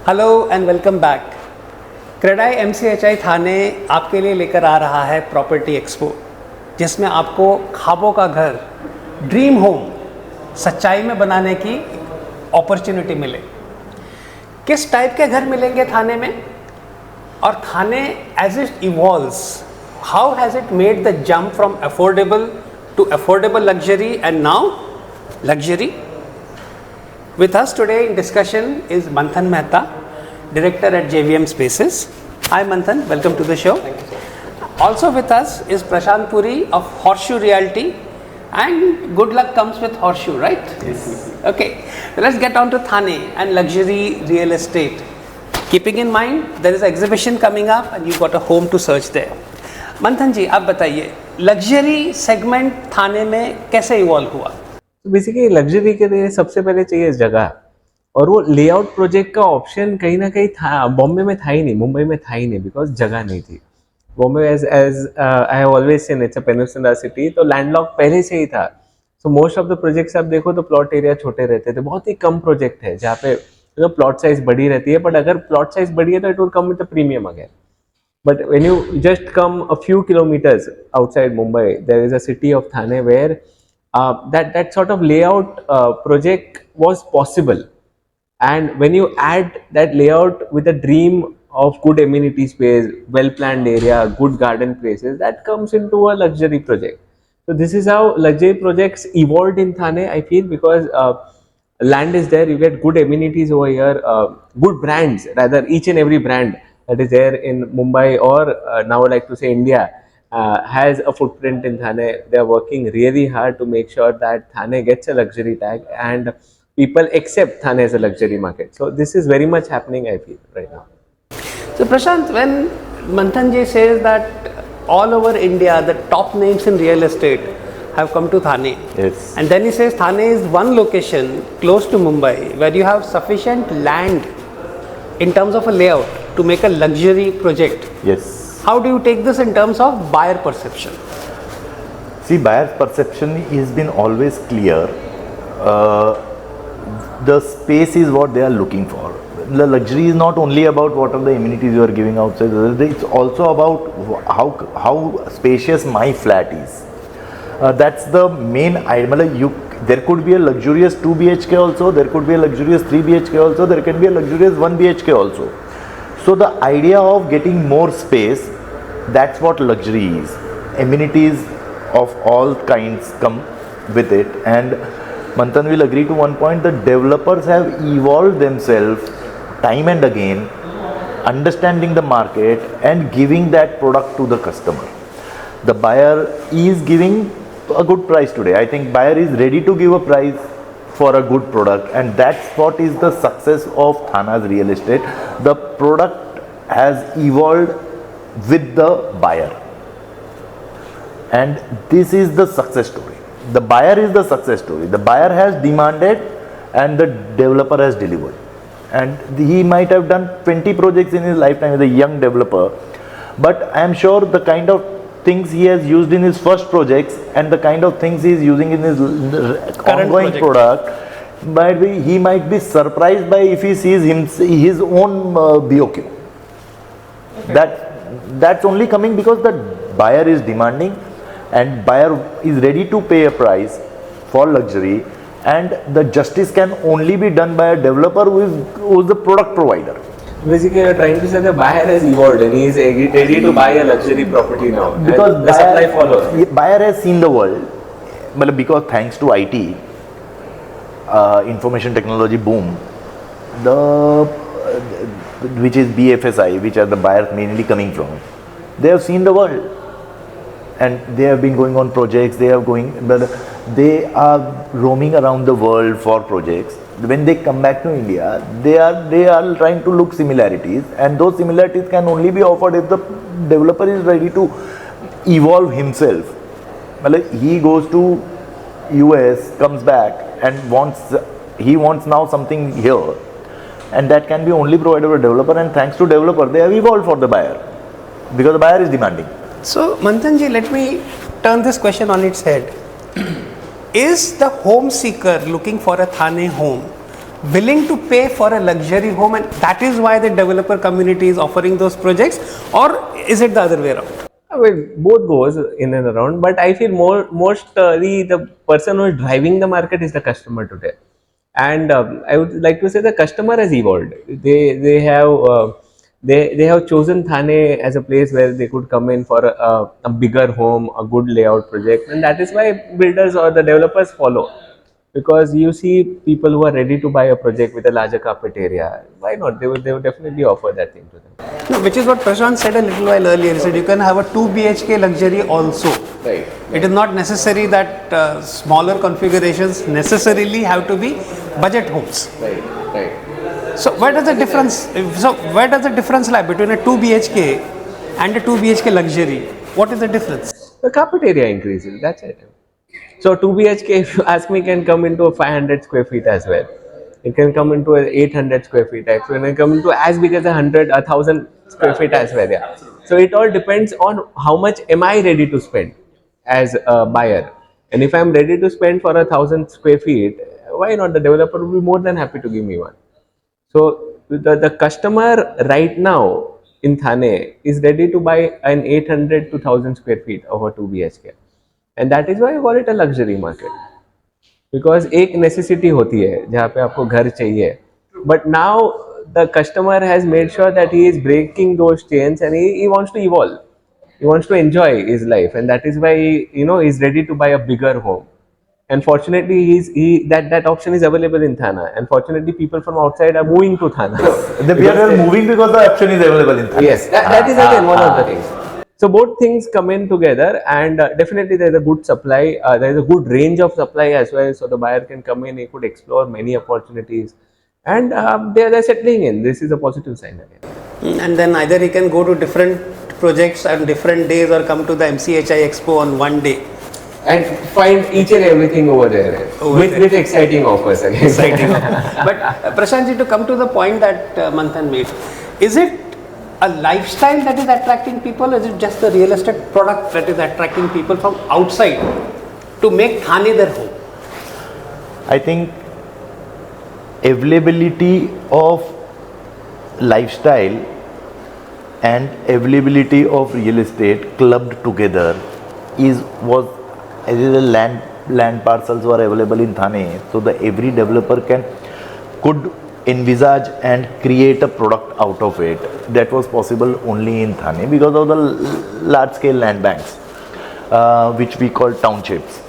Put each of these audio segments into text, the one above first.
Hello and welcome back. CREDAI MCHI थाने आपके लिए लेकर आ रहा है प्रॉपर्टी एक्सपो, जिसमें आपको ख्वाबों का घर, ड्रीम होम सच्चाई में बनाने की अपॉर्चुनिटी मिले। किस टाइप के घर मिलेंगे थाने में, और Thane as it evolves, how has it made the jump from affordable to affordable luxury and now luxury. With us today in discussion is Manthan Mehta, Director at JVM Spaces. Hi Manthan, welcome to the show. Thank you, sir. Also with us is Prashant Puri of Horseshoe Realty, and good luck comes with Horseshoe, right? Yes. Okay, let's get on to Thane and luxury real estate. Keeping in mind there is an exhibition coming up and you've got a home to search there. Manthan जी, आप बताइए luxury segment थाने में कैसे evolve हुआ? Basically luxury के लिए सबसे पहले चाहिए जगह, और वो लेआउट प्रोजेक्ट का ऑप्शन कहीं ना कहीं था, बॉम्बे में था ही नहीं, मुंबई में था ही नहीं, बिकॉज जगह नहीं थी। Bombay as I have always seen it's a peninsula city, तो लैंडलॉक पहले से ही था। So most of the projects आप देखो तो प्लॉट एरिया छोटे रहते थे, बहुत ही कम प्रोजेक्ट है जहाँ पे प्लॉट साइज बड़ी रहती है, बट अगर प्लॉट साइज बड़ी है तो it will come with a premium again. But when you just come a few kilometers outside Mumbai, there is a city of Thane where that sort of layout project was possible. And when you add that layout with a dream of good amenity space, well planned area, good garden places, that comes into a luxury project. So this is how luxury projects evolved in Thane, I feel, because land is there, you get good amenities over here, good brands, rather each and every brand that is there in Mumbai, or now I like to say India, has a footprint in Thane. They are working really hard to make sure that Thane gets a luxury tag and people accept Thane as a luxury market. So this is very much happening, I feel, right now. So Prashant, when Manthan ji says that all over India the top names in real estate have come to Thane, Yes. and then he says Thane is one location close to Mumbai where you have sufficient land in terms of a layout to make a luxury project. Yes. How do you take this in terms of buyer perception? See, buyer's perception has been always clear. The space is what they are looking for. The luxury is not only about what are the amenities you are giving outside. It's also about how spacious my flat is. That's the main idea. There could be a luxurious 2 BHK also. There could be a luxurious 3 BHK also. There can be a luxurious 1 BHK also. So the idea of getting more space, that's what luxury is. Amenities of all kinds come with it, and Manthan will agree to one point, the developers have evolved themselves time and again, understanding the market and giving that product to the customer. The buyer is giving a good price today. I think buyer is ready to give a price for a good product, and that's what is the success of Thane's real estate. The product has evolved with the buyer, and this is the success story. The buyer is the success story. The buyer has demanded and the developer has delivered, and he might have done 20 projects in his lifetime as a young developer, but I am sure the kind of things he has used in his first projects and the kind of things he is using in his ongoing product, he might be surprised by if he sees his own BOQ. Okay. That's only coming because the buyer is demanding, and buyer is ready to pay a price for luxury, and the justice can only be done by a developer who is the product provider. Basically, you're trying to say the buyer has evolved and he is ready to buy a luxury property now. Because the supply follows. Buyer has seen the world. Because thanks to IT, information technology boom, which is BFSI, which are the buyers mainly coming from, they have seen the world, and they have been going on projects. They are roaming around the world for projects. When they come back to India, they are trying to look similarities, and those similarities can only be offered if the developer is ready to evolve himself. He goes to US, comes back, and wants now something here, and that can be only provided by a developer, and thanks to developer they have evolved for the buyer, because the buyer is demanding. So Manthan ji, let me turn this question on its head. Is the home seeker looking for a Thane home willing to pay for a luxury home, and that is why the developer community is offering those projects, or is it the other way around? I mean, both goes in and around, but I feel mostly the person who is driving the market is the customer today. And I would like to say the customer has evolved. They have chosen Thane as a place where they could come in for a bigger home, a good layout project, and that is why builders or the developers follow. Because you see people who are ready to buy a project with a larger carpet area, why not? They would definitely offer that thing to them. No, which is what Prashant said a little while earlier. He said you can have a 2 BHK luxury also. Right. It is not necessary that smaller configurations necessarily have to be budget homes. Right. Right. So where does the difference? So where does the difference lie between a 2 BHK and a 2 BHK luxury? What is the difference? The carpet area increases. That's it. So 2 BHK, if you ask me, can come into a 500 square feet as well. It can come into a 800 square feet. Actually, it can come into as big as 1,000 square feet as well. Yeah. So it all depends on how much am I ready to spend as a buyer. And if I'm ready to spend for 1,000 square feet, why not? The developer will be more than happy to give me one. So the customer right now in Thane is ready to buy an 800 to 1,000 square feet of a 2 BHK. And that is why I call it a luxury market. Because एक necessity होती है जहाँ पे आपको घर चाहिए. But now the customer has made sure that he is breaking those chains and he wants to evolve. He wants to enjoy his life, and that is why he's ready to buy a bigger home. And fortunately, that option is available in Thane. And fortunately, people from outside are moving to Thane. We are moving because the option is available in Thane. Yes, that is again one of the things. So both things come in together, and definitely there is a good supply. There is a good range of supply as well, so the buyer can come in. He could explore many opportunities, and they are settling in. This is a positive sign again. And then either he can go to different projects on different days, or come to the MCHI Expo on one day and find each and everything over there with exciting offers again. Exciting. But Prashantji, to come to the point that Manthan made, is it a lifestyle that is attracting people, or is it just the real estate product that is attracting people from outside to make Thane their home? I think availability of lifestyle and availability of real estate clubbed together was as the land parcels were available in Thane, so the every developer could envisage and create a product out of it. That was possible only in Thane because of the large scale land banks, which we call townships.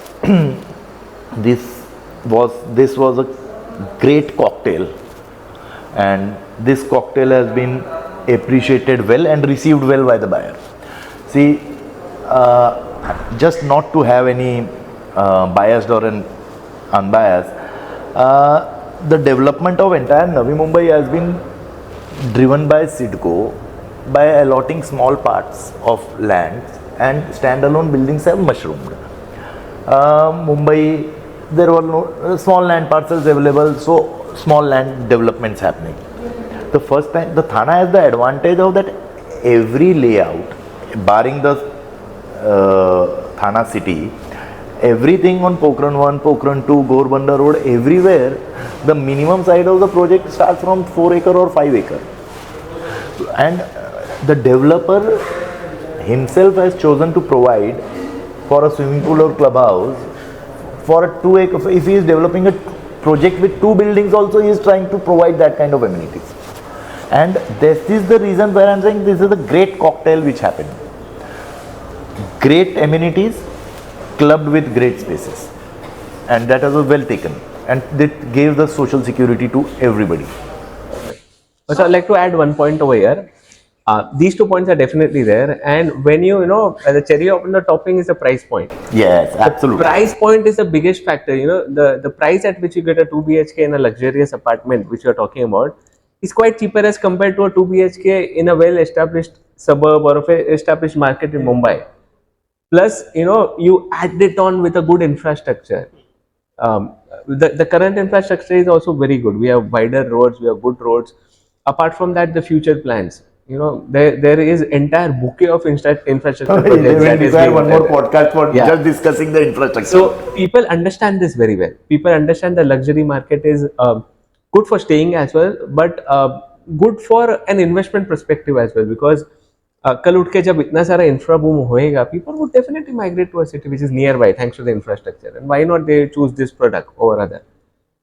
This was a great cocktail, and this cocktail has been appreciated well and received well by the buyer. See, just not to have any biased or an unbiased, the development of entire Navi Mumbai has been driven by CIDCO by allotting small parts of land, and standalone buildings have mushroomed. Mumbai, there were no small land parcels available, so small land developments happening. The first time, the Thane has the advantage of that every layout, barring the Thane city, everything on Pokhran 1, Pokhran 2, Gorbanda Road, everywhere, the minimum side of the project starts from 4 acre or 5 acre. And the developer himself has chosen to provide for a swimming pool or clubhouse for a 2 acre. If he is developing a project with 2 buildings also, he is trying to provide that kind of amenities. And this is the reason where I am saying this is a great cocktail which happened. Great amenities clubbed with great spaces, and that was well taken, and it gave the social security to everybody. So I'd like to add one point over here. These 2 points are definitely there, and when the cherry on the topping is the price point. Yes, absolutely. The price point is the biggest factor. The price at which you get a 2 BHK in a luxurious apartment, which you are talking about, is quite cheaper as compared to a 2 BHK in a well-established suburb or a established market in Mumbai. Plus, you add it on with a good infrastructure. The current infrastructure is also very good. We have wider roads, we have good roads. Apart from that, the future plans. There is entire bouquet of infrastructure projects. We require one more podcast for just discussing the infrastructure. So people understand this very well. People understand the luxury market is good for staying as well, but good for an investment perspective as well, because कल उठ के जब इतना सारा infra boom होएगा, people would definitely migrate to a city which is nearby thanks to the infrastructure, and why not they choose this product over other,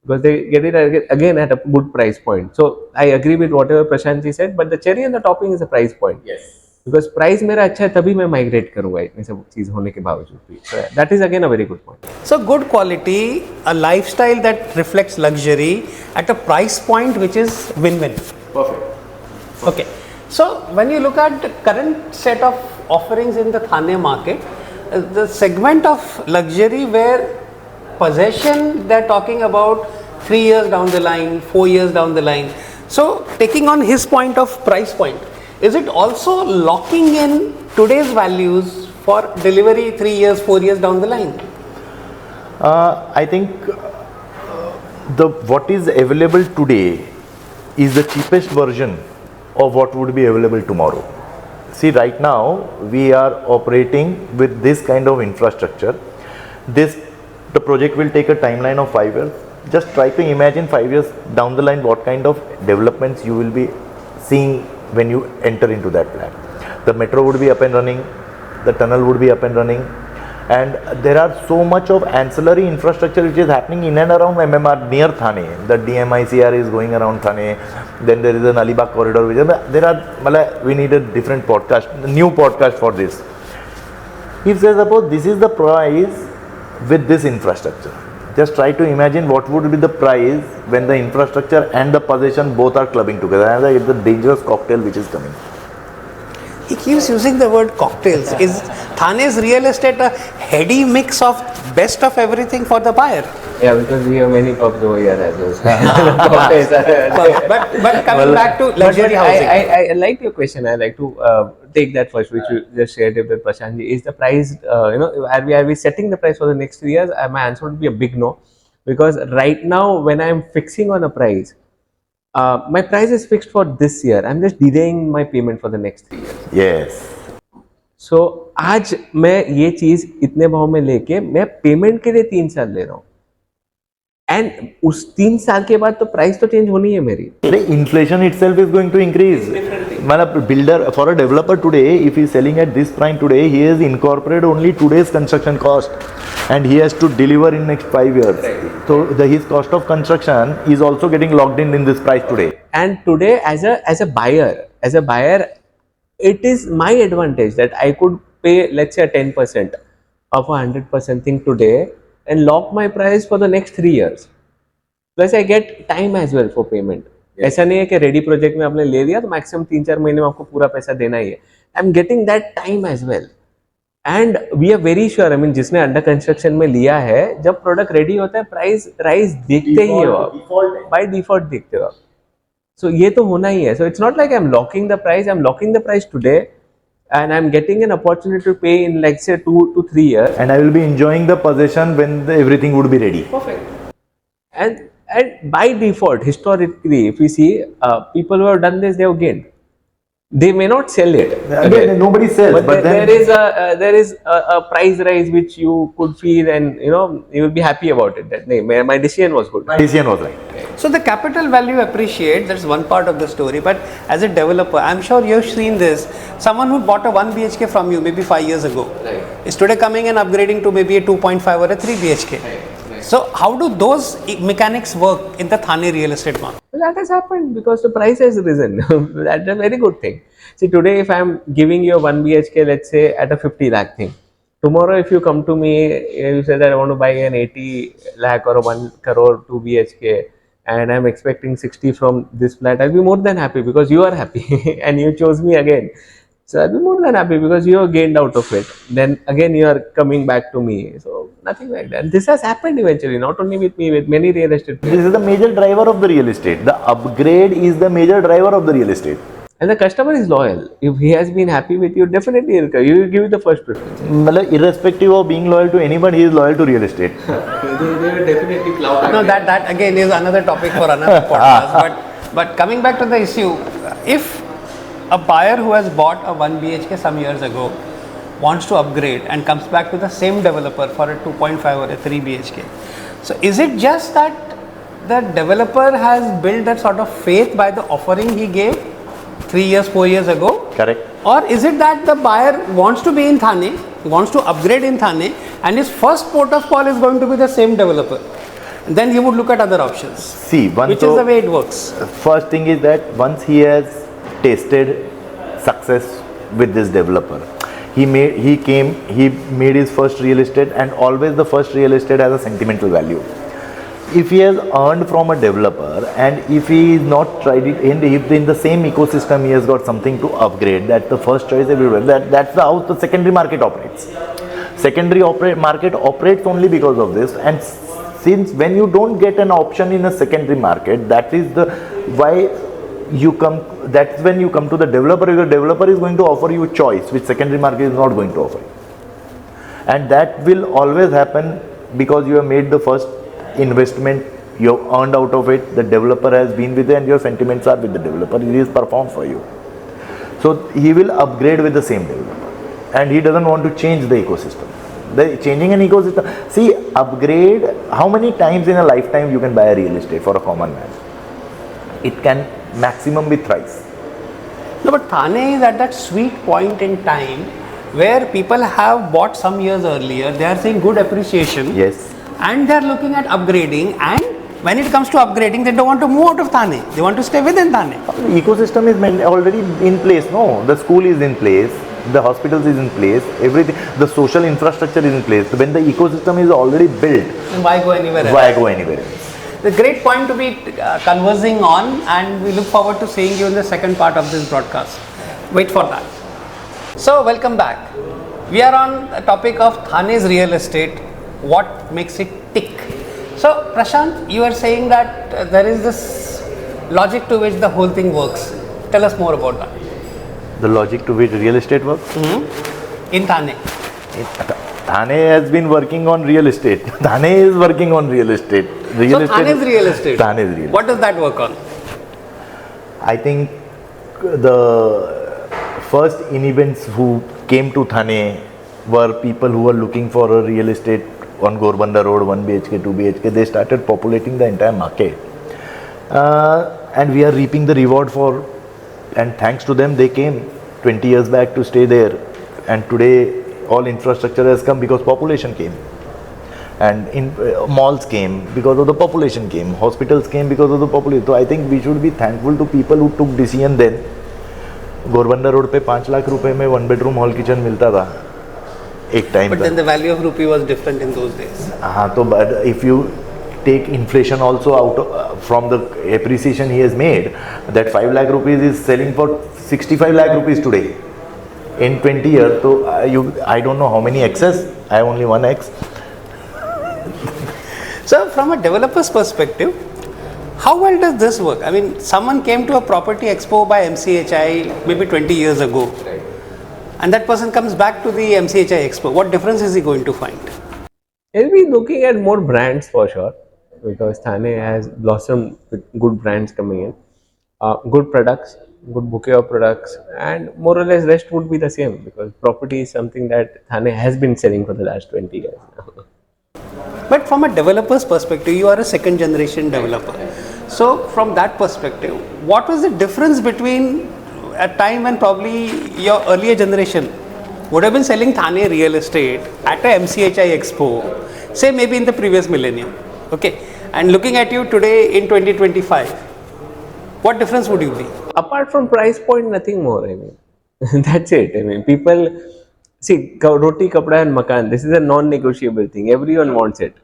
because they get it again at a good price point. So I agree with whatever Prashant ji said, but the cherry on the topping is the price point. Yes. Because price मेरा अच्छा है तभी मैं migrate करूँगा इतनी सब चीज़ होने के बावजूद भी. So that is again a very good point. So good quality, a lifestyle that reflects luxury at a price point which is win-win. Perfect. Okay. So when you look at the current set of offerings in the Thane market, the segment of luxury where possession they're talking about 3 years down the line, 4 years down the line. So taking on his point of price point, is it also locking in today's values for delivery 3 years, 4 years down the line? I think what is available today is the cheapest version of what would be available tomorrow. See, right now we are operating with this kind of infrastructure. The project will take a timeline of 5 years. Just try to imagine 5 years down the line what kind of developments you will be seeing when you enter into that plan. The metro would be up and running, the tunnel would be up and running, and there are so much of ancillary infrastructure which is happening in and around MMR near Thane. The DMICR is going around Thane, then there is an Alibag corridor, we need a different podcast, new podcast for this. If say suppose this is the price with this infrastructure, just try to imagine what would be the price when the infrastructure and the possession both are clubbing together, and it's a dangerous cocktail which is coming. He keeps using the word cocktails. Is Thane's real estate a heady mix of best of everything for the buyer? Yeah, because we have many pubs over here as well. but coming back to luxury housing. I like your question. I like to take that first, which you just shared with Prashant ji. Is the price, are we setting the price for the next 3 years? My answer would be a big no. Because right now, when I'm fixing on a price, my price is fixed for this year. I'm just delaying my payment for the next 3 years. Yes. So आज मैं ये चीज इतने भाव में लेके मैं payment के लिए 3 साल ले रहा हूँ, एंड उस 3 साल के बाद तो प्राइस तो चेंज होनी है मेरी. Inflation itself is going to increase. A builder, for a developer today, if he is selling at this price today, he has incorporated only today's construction cost, and he has to deliver in next 5 years. Right. So his cost of construction is also getting locked in this price today. And today, as a buyer, it is my advantage that I could pay, let's say, 10% of a 100% thing today and lock my price for the next 3 years. Plus I get time as well for payment. ऐसा नहीं है कि ready project में आपने ले लिया तो maximum 3-4 महीने में आपको पूरा पैसा देना ही है. I am getting that time as well, and we are very sure. I mean जिसने अंडर कंस्ट्रक्शन में लिया है, जब प्रोडक्ट रेडी होता है प्राइस राइज देखते ही हो आप, बाय डिफॉल्ट देखते हो आप. सो ये तो होना ही है. So it's not like I am locking the price. I am locking the price today and I'm getting an opportunity to pay in, like, say 2 to 3 years, and I will be enjoying the possession when everything would be ready. Perfect. And by default, historically, if we see people who have done this, they have gained. They may not sell it. Again, nobody sells, but then there is a price rise which you could feel, and you will be happy about it. That my decision was good. My decision was right. So the capital value appreciate, that's one part of the story, but as a developer, I'm sure you've seen this. Someone who bought a 1 BHK from you maybe 5 years ago is today coming and upgrading to maybe a 2.5 or a 3 BHK. So how do those mechanics work in the Thane real estate market? Well, that has happened because the price has risen. That's a very good thing. See, today if I'm giving you a 1 BHK, let's say at a 50 lakh thing, tomorrow if you come to me, you say that I want to buy an 80 lakh or a 1 crore 2 BHK, and I'm expecting 60 from this flat, I'll be more than happy because you are happy and you chose me again. So I'll be more than happy because you have gained out of it. Then again you are coming back to me. So nothing like that. This has happened eventually, not only with me, with many real estate players. This is the major driver of the real estate. The upgrade is the major driver of the real estate. And the customer is loyal. If he has been happy with you, definitely he will give you the first preference. Irrespective of being loyal to anyone, he is loyal to real estate. They are definitely cloud. No, that again is another topic for another podcast. But coming back to the issue, if a buyer who has bought a 1 BHK some years ago wants to upgrade and comes back to the same developer for a 2.5 or a 3 BHK, so is it just that the developer has built that sort of faith by the offering he gave 3 years, 4 years ago? Correct. Or is it that the buyer wants to be in Thane, wants to upgrade in Thane, and his first port of call is going to be the same developer? Then he would look at other options. See, which is the way it works. First thing is that once he has tasted success with this developer, he made his first real estate, and always the first real estate has a sentimental value. If he has earned from a developer, and if he is not tried it, and if in the same ecosystem he has got something to upgrade, that's the first choice everywhere. That's how the secondary market operates. Market operates only because of this. And since when you don't get an option in a secondary market, that is the why you come. That's when you come to the developer. The developer is going to offer you choice, which secondary market is not going to offer you. And that will always happen because you have made the first investment, you have earned out of it, the developer has been with it, and your sentiments are with the developer. He is performed for you. So he will upgrade with the same developer, and he doesn't want to change the ecosystem. The changing an ecosystem, see, upgrade, how many times in a lifetime you can buy a real estate for a common man? It can maximum be thrice. No, but Thane is at that sweet point in time where people have bought some years earlier, they are seeing good appreciation. Yes. And they are looking at upgrading, and when it comes to upgrading, they don't want to move out of Thane. They want to stay within Thane. The ecosystem is already in place. No, the school is in place, the hospitals is in place, everything, the social infrastructure is in place. When the ecosystem is already built, why go anywhere else? Why go anywhere else? The great point to be conversing on, and we look forward to seeing you in the second part of this broadcast. Wait for that. So, welcome back. We are on the topic of Thane's real estate. What makes it tick? So, Prashant, you are saying that there is this logic to which the whole thing works. Tell us more about that. The logic to which real estate works? In Thane. Thane has been working on real estate. Thane is working on real estate. Thane is real estate. Thane is real estate. What does that work on? I think the first inhabitants who came to Thane were people who were looking for a real estate on Gorbanda Road, 1 BHK, 2 BHK. They started populating the entire market. And we are reaping the reward for, and thanks to them, they came 20 years back to stay there. And today, all infrastructure has come because population came. And malls came because of the population came. Hospitals came because of the population. So I think we should be thankful to people who took decision then. गोरबंदा road पे 5 लाख रुपए में 1 bedroom hall kitchen मिलता था एक time. But then the value of rupee was different in those days. हाँ तो but if you take inflation also out from the appreciation he has made, that 5 lakh rupees is selling for 65 lakh rupees today in 20 years. So I don't know how many X's. I have only one X. So from a developer's perspective, how well does this work? I mean, someone came to a property expo by MCHI maybe 20 years ago, and that person comes back to the MCHI expo. What difference is he going to find? He'll be looking at more brands for sure, because Thane has blossomed with good brands coming in, good products, good bouquet of products, and more or less rest would be the same, because property is something that Thane has been selling for the last 20 years now. But from a developer's perspective, you are a second generation developer. So from that perspective, what was the difference between a time when probably your earlier generation would have been selling Thane real estate at a MCHI expo, say maybe in the previous millennium, okay, and looking at you today in 2025, what difference would you be? Apart from price point, nothing more. I mean, that's it. I mean, people see roti, kapda, and makan. This is a non-negotiable thing. Everyone wants it.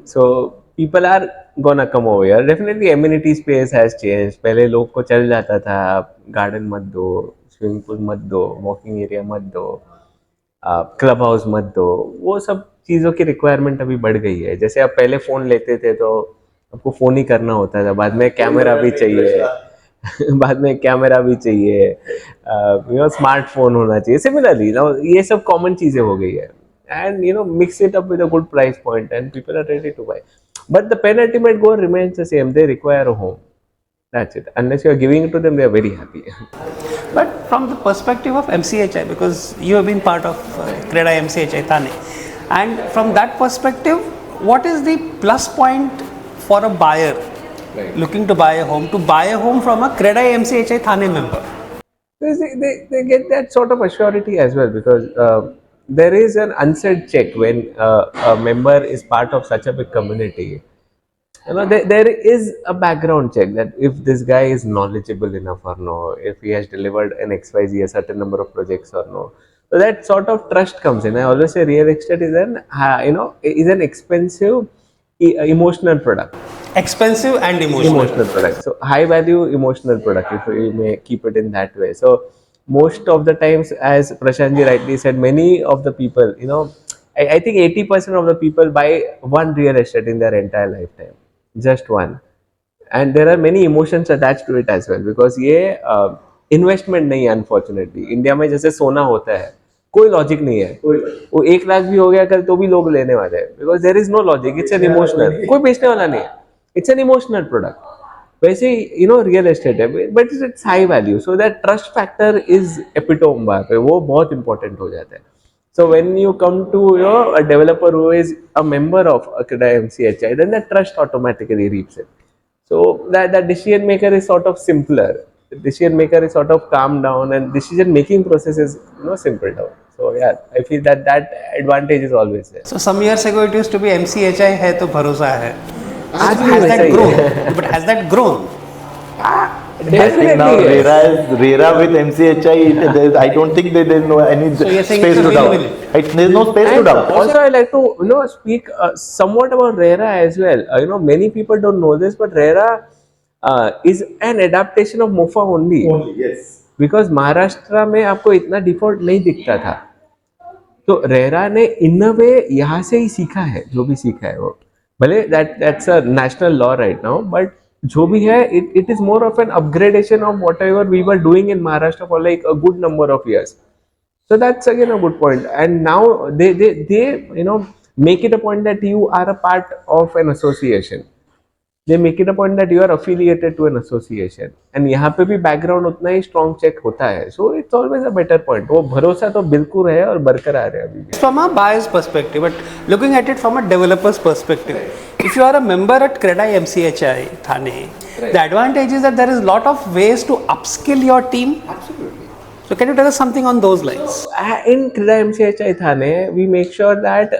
So people are gonna come over here. Definitely, amenity space has changed. पहले लोग को चल जाता था, garden मत दो, swimming pool मत दो, walking area मत दो, club house मत दो. वो सब चीज़ों की requirement अभी बढ़ गई है. जैसे आप पहले फ़ोन लेते थे तो आपको फ़ोन ही करना होता था. बाद में कैमरा भी चाहिए. बाद में कैमरा भी चाहिए, स्मार्टफोन होना चाहिए. सिमिलरली ये सब कॉमन चीजें हो गई है, and mix it up with a good price point and people are ready to buy. But the penultimate goal remains the same. They require a home. That's it. Unless you are giving it to them, they are very happy. But from the perspective of MCHI, because you have been part of CREDAI MCHI Thane, and from that perspective, what is the plus point for a buyer looking to buy a home from a CREDAI MCHI Thane member. They get that sort of assurity as well, because there is an unsaid check when a member is part of such a big community. There is a background check that if this guy is knowledgeable enough or no, if he has delivered an XYZ, a certain number of projects or no. So that sort of trust comes in. I always say real estate is an expensive emotional product. Expensive and emotional. Product. So high value emotional product, if we may keep it in that way. So most of the times, as Prashantji rightly said, many of the people, I think 80% of the people buy one real estate in their entire lifetime, just one. And there are many emotions attached to it as well, because ये investment नहीं है unfortunately. India में जैसे सोना होता है, कोई logic नहीं है. वो 1 लाख भी हो गया कल तो भी लोग लेने वाले हैं, because there is no logic. It's an emotional, कोई बेचने वाला नहीं है. It's an emotional product. वैसे रियल एस्टेट है, but it's high value. So that trust factor is epitome वहाँ पे, वो बहुत इंपॉर्टेंट हो जाता है. So when you come to a developer who is a member of a CREDAI MCHI, then the trust automatically reaps it. So that decision maker is sort of simpler. The decision maker is sort of calmed down, and decision making process is simple down. So yeah, I feel that advantage is always there. So some years ago it used to be MCHI है तो भरोसा है. आज भी Has वैसा that he grown? है. But has that grown? I think now RERA with MCHI, I don't think there's no any So you're saying space it's a to doubt. win-win. There's no space to And doubt. also, I like to speak somewhat about RERA as well. Many people don't know this, but RERA is an adaptation of MOFA only. Yes. Because Maharashtra में आपको इतना default नहीं दिखता था, तो RERA ने इन अ वे यहाँ से ही सीखा है. जो भी सीखा है वो, भले that's a national law right now, but जो भी है, it is more of an upgradation of whatever we were doing in Maharashtra for like a good number of years. So that's again a good point. And now they make it a point that you are a part of an association. They make it a point that you are affiliated to an association. And यहाँ पे भी background उतना ही strong check होता है. So it's always a better point. वो भरोसा तो बिल्कुल है और बरकरार है अभी भी. From a buyer's perspective, but looking at it from a developer's perspective, if you are a member at CREDAI MCHI Thane, the advantage is that there is a lot of ways to upskill your team. Absolutely. So can you tell us something on those lines? In CREDAI MCHI Thane, we make sure that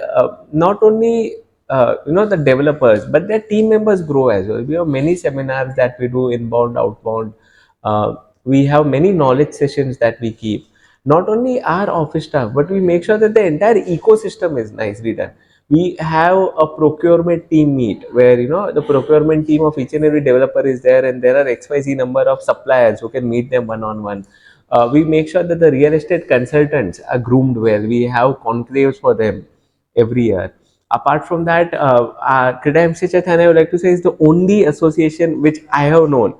not only the developers, but their team members grow as well. We have many seminars that we do, inbound, outbound. We have many knowledge sessions that we keep. Not only our office staff, but we make sure that the entire ecosystem is nicely done. We have a procurement team meet where the procurement team of each and every developer is there, and there are XYZ number of suppliers who can meet them one-on-one. We make sure that the real estate consultants are groomed well. We have conclaves for them every year. Apart from that, CREDAI MCHI Thane, I would like to say, is the only association which I have known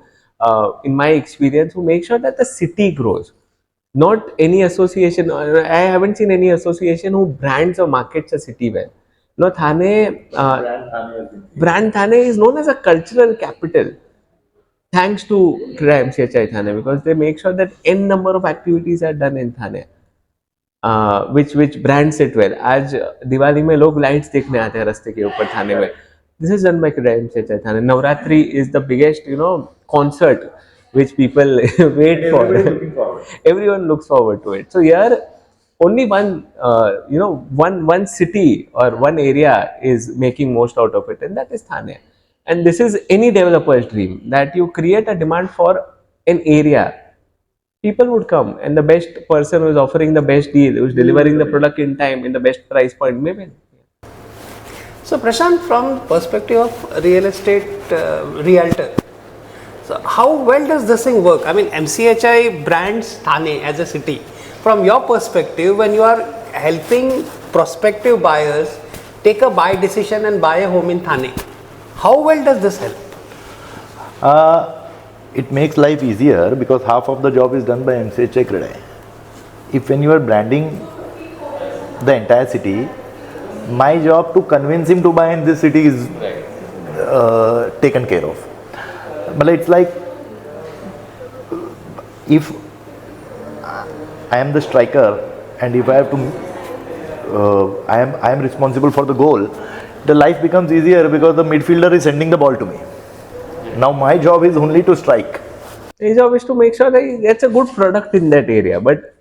in my experience who make sure that the city grows. Not any association, I haven't seen any association who brands or markets a city well. Thane, brand Thane is known as a cultural capital, thanks to CREDAI MCHI Thane, because they make sure that n number of activities are done in Thane. Which brands it well. आज दिवाली में लोग lights देखने आते हैं रास्ते के ऊपर थाने में. This is done by CREDAI MCHI Thane. Navratri is the biggest concert which people wait for. Everyone looks forward to it. So here only one city or one area is making most out of it, and that is Thane. And this is any developer's dream, that you create a demand for an area. People would come, and the best person who is offering the best deal, who is delivering the product in time, in the best price point, maybe. So Prashant, from perspective of real estate realtor, so how well does this thing work? I mean, MCHI brands Thane as a city. From your perspective, when you are helping prospective buyers take a buy decision and buy a home in Thane, how well does this help? It makes life easier because half of the job is done by MCHI CREDAI. If when you are branding the entire city, my job to convince him to buy in this city is taken care of. But it's like, if I am the striker and if I have to, I am responsible for the goal, the life becomes easier because the midfielder is sending the ball to me. Now my job is only to strike. His job is to make sure that he gets a good product in that area. But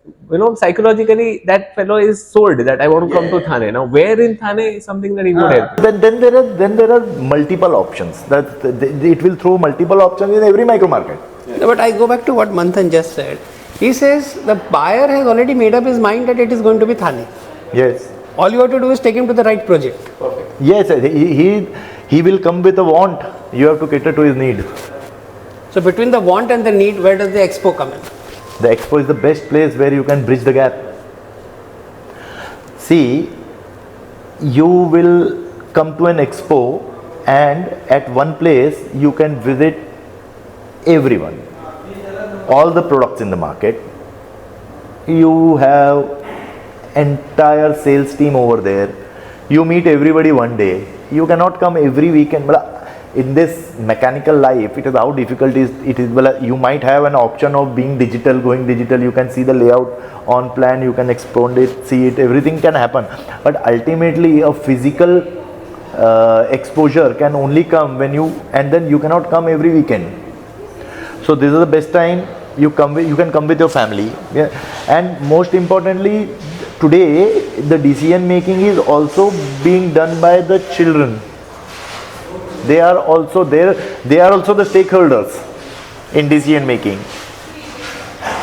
psychologically, that fellow is sold that I want to come to Thane. Now, where in Thane is something that he would help. Then there are multiple options. It will throw multiple options in every micro market. No, but I go back to what Manthan just said. He says the buyer has already made up his mind that it is going to be Thane. Yes. All you have to do is take him to the right project. Perfect. Yes, he will come with a want. You have to cater to his need. So between the want and the need, where does the expo come in? The expo is the best place where you can bridge the gap. See, you will come to an expo and at one place you can visit everyone, all the products in the market. You have entire sales team over there. You meet everybody one day. You cannot come every weekend. In this mechanical life, it is how difficult it is. Well, you might have an option of being digital, going digital. You can see the layout on plan. You can expand it, see it. Everything can happen. But ultimately, a physical exposure can only come when and then you cannot come every weekend. So this is the best time you can come with your family. Yeah. And most importantly, today the decision making is also being done by the children. They are also there. They are also the stakeholders in decision making.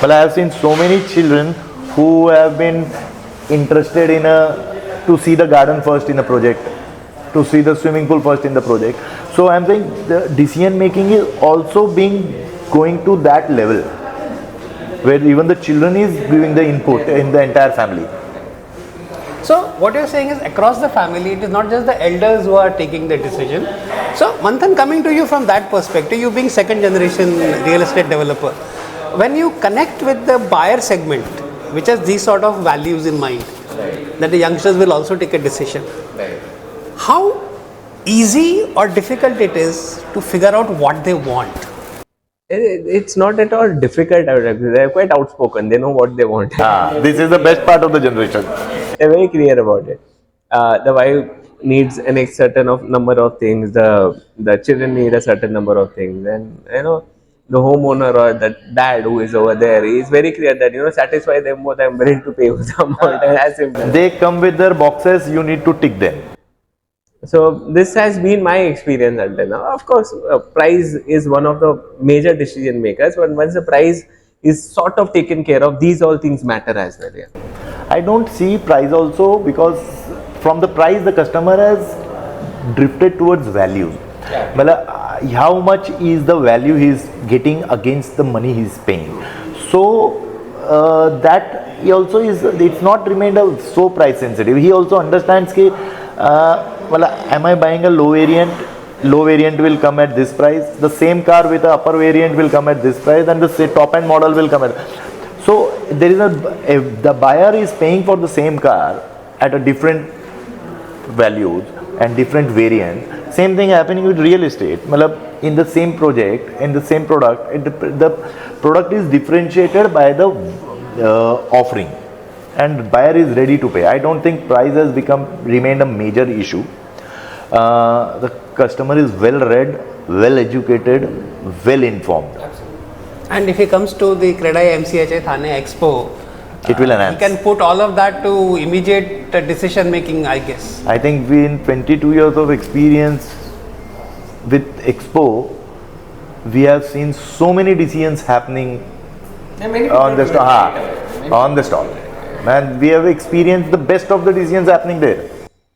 Well, I have seen so many children who have been interested in to see the garden first in a project, to see the swimming pool first in the project. So I am saying the decision making is also going to that level where even the children is giving the input in the entire family. So what you're saying is across the family, it is not just the elders who are taking the decision. So Manthan, coming to you from that perspective, you being second generation real estate developer, when you connect with the buyer segment, which has these sort of values in mind, that the youngsters will also take a decision, how easy or difficult it is to figure out what they want? It's not at all difficult. They're quite outspoken. They know what they want. This is the best part of the generation. They're very clear about it. The wife needs a certain number of things. The children need a certain number of things, and the homeowner or the dad who is over there is very clear that satisfy them what I'm willing to pay for the amount. As simple. They come with their boxes. You need to tick them. So this has been my experience until now. Of course, price is one of the major decision makers. But once the price is sort of taken care of, these all things matter as well. Yeah. I don't see price also, because from the price the customer has drifted towards value. Yeah. Well, how much is the value he is getting against the money he is paying? So that he also is. It's not remained so price sensitive. He also understands that. Well, am I buying a low variant? Low variant will come at this price. The same car with a upper variant will come at this price, and the top end model will come at. So there is the buyer is paying for the same car at a different values and different variant. Same thing happening with real estate. In the same project, in the same product, the product is differentiated by the offering, and buyer is ready to pay. I don't think price has remained a major issue. The customer is well read, well educated, well informed. And if he comes to the CREDAI MCHI Thane Expo, it will enhance. He can put all of that to immediate decision making, I guess. I think we, in 22 years of experience with Expo, we have seen so many decisions happening on the stall. And we have experienced the best of the decisions happening there.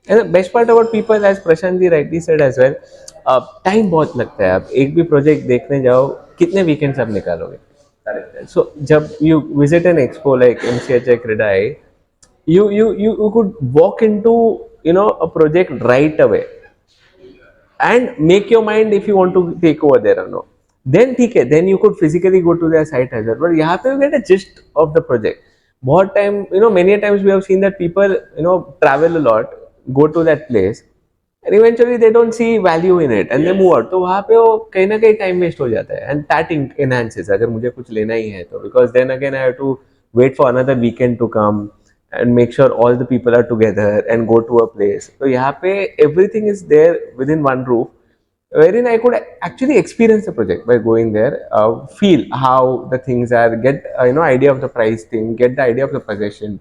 And the best part about people, as Prashant ji rightly said as well, time बहुत लगता है. आप एक भी project देखने जाओ, कितने weekends आप निकालोगे? So जब you visit an expo like MCHI CREDAI, you could walk into a project right away and make your mind if you want to take over there or not. Then ठीक है, then you could physically go to their site as well. But यहाँ पे you get a gist of the project. बहुत time, many times we have seen that people travel a lot, go to that place, and eventually they don't see value in it and they move out. तो वहाँ पे वो कहीं ना कहीं time waste हो जाता है, and that enhances अगर मुझे कुछ लेना ही है तो, because then again I have to wait for another weekend to come and make sure all the people are together and go to a place. So यहाँ पे everything is there within one roof. wherein I could actually experience the project by going there, feel how the things are, get idea of the price thing, get the idea of the possession,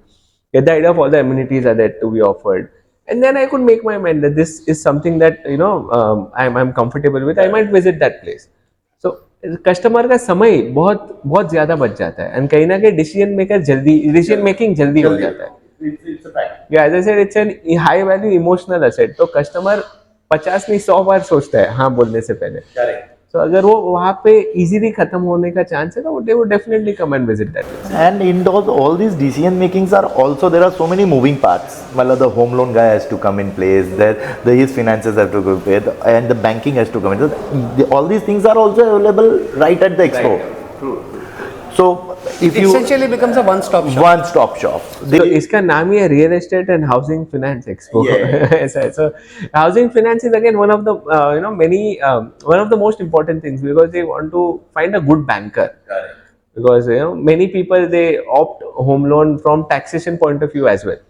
get the idea of all the amenities are there to be offered, and then I could make my mind that this is something that I'm comfortable with. I might visit that place. So customer का समय बहुत बहुत ज्यादा बच जाता है, and कहीं ना कहीं डिसीजन मेकिंग जल्दी हो जाता है. Yeah, as I said, it's an high value emotional asset. तो कस्टमर 50 नहीं 100 बार सोचता है हाँ बोलने से पहले. तो अगर वो वहाँ पे इजीली खत्म होने का चांस है तो they would definitely come and visit that place. And in those, all these decision makings are also, there are so many moving parts. Well, the home loan guy has to come in place, his finances have to go pay, and the banking has to come in. So all these things are also available right at the expo. Right. True. So if you essentially becomes a one-stop shop. one-stop shop. So इसका नाम ही है real estate and housing finance expo. ऐसा है. So housing finance is again one of the one of the most important things, because they want to find a good banker. Correct. Because many people, they opt home loan from taxation point of view as well.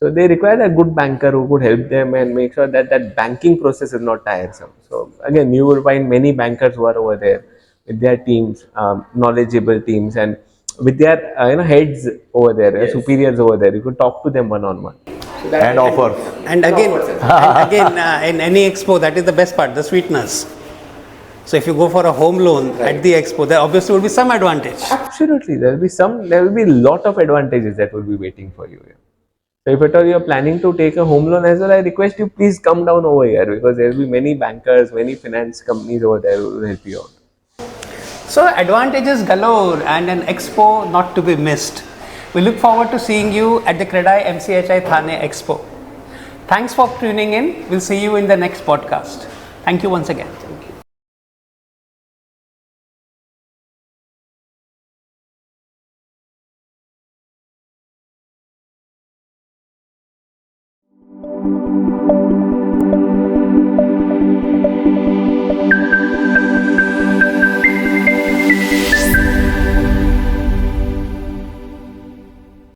So they require a good banker who could help them and make sure that that banking process is not tiresome. So again, you will find many bankers who are over there with their teams, knowledgeable teams, and with their heads over there, superiors over there. You could talk to them one on one. And offers. And again, in any expo, that is the best part, the sweetness. So if you go for a home loan at the expo, there obviously will be some advantage. Absolutely, there will be a lot of advantages that will be waiting for you. So if at all you are planning to take a home loan as well, I request you please come down over here, because there will be many bankers, many finance companies over there who will help you out. So advantages galore and an expo not to be missed. We look forward to seeing you at the CREDAI MCHI Thane Expo. Thanks for tuning in. We'll see you in the next podcast. Thank you once again. Thank you.